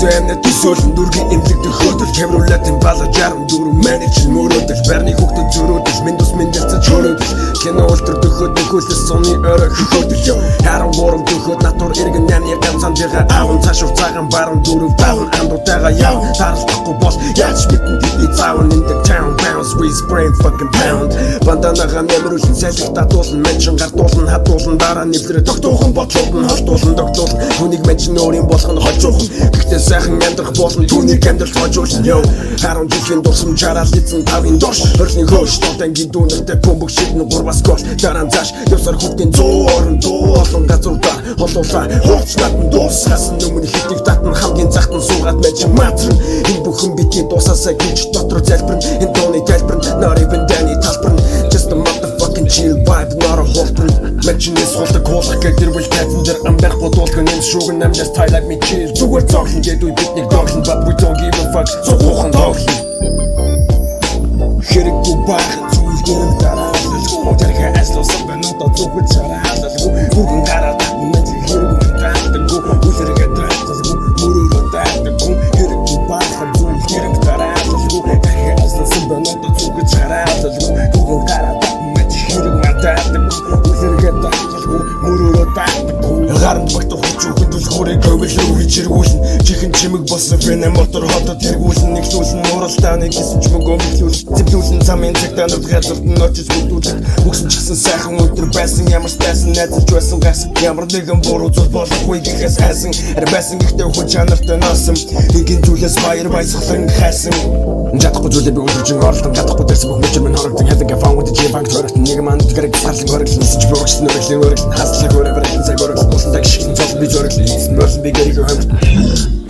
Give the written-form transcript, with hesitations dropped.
Эмнэ төсөөлн дүргийн эмнэлэгдэх хөдөл Chevrolet-ийн бала 64 менежер мөрөөдөл Барны хүүхдүүд зөрөөдөл Windows дэлцэж хөрөөдөл Кино ультер дөхөд нөхөлс соны өрөө хөдөл Харан гурам дөхөд натур иргэн няны ганцхан жига аван цаашур цагаан баруун дөрөв даван андуутайгаа яв таралдахгүй бол яаж мэдэн тэдний цааван in the town bounce we spray fucking pound Банданагаа нэмрүүлэн сэлэх татуулан меншин гартуулан хатуулан дараа нэвтрэ тогтуухан бодлуулан холдуулан тогтуулан түүнийг меншин өөрийн болох нь хожуухан гэхдээ сайхан амьдрах болно түүнийг амьдралд хожуулсан ёо харан жилийн дурсам чараад эзэн тавын дорш хөрсний хөөш тонтангийн дүүнэртэй бомбог шидэн гурвас гош дараа цааш явсаар хүүхдийн зуурн дуулан газруудаа холуулаа хуучнаад нь дуусгасан өмнө хитийг татна хамгийн захтан суугаад мэж матрын энэ бүхэн бидний дуусаасаа гэж дотор залбирна энэ дууны тайлбар not even Danny талбар just a motherfucking chill vibe not a hold'un мэжнээс хулдаг хуулах гэдэг үйл тайзан дээр амбах бодуулгын энэ шүүгэн I'm just tight like me chill зүгээр цоглон гэдэг бидний доглон but we don't give a fuck so хуухан доглон хэрэггүй баахан зүйл гэрэн дараа алалгүй тэрхэ асласан бэнүүдэ зүгт цараа алалгүй бүгэн гараад мэж хэрэггүй таадаггүй үлэргээ таадаггүй мөрөөрөө таадаггүй хэрэггүй баахан зүйл гэрэн дараа алалгүй тэрхэ асласан бэнүүдэ зүгт цараа алалгүй бүгэн гараад мэж хэрэггүй таадаггүй үлэргээ таадаггүй мөрөөрөө таадаггүй гаранд багт хүчүү хөдөл хүрээ говьл рүү хичэргүүлэн чихэн чимэг болсон фэнэ мотор хотод тэргүүлэн нэгсүүлэн нуралтай нэг гисч мөгөө мэхлүүл зэвлүүлэн замын цагтаанууд газарт нь очиж бүдүүлдэг үгсэн ч гэсэн сайхан өдөр байсан ямар стайсан найзалж байсан гас ямар нэгэн буруу зүйл болохгүй гэхээс хайсан байсан гэхдээ хүн чанартай наасан ингийн зүйлээс баяр баясгалан хайсан чадахгүй зүйлээ би өдөржин оролдон чадахгүй дэрсэн бүх мөчөр минь хорогдсон хязгаар фан with the bank төрөлт нэг манд гэрэг сарлан хөрөглөн сэж бүргсэн өрөглөн хаслаг өрөглөн цаг өрөглөн усан даг шигэн цол би зөрөглөн би гэрэг хэмт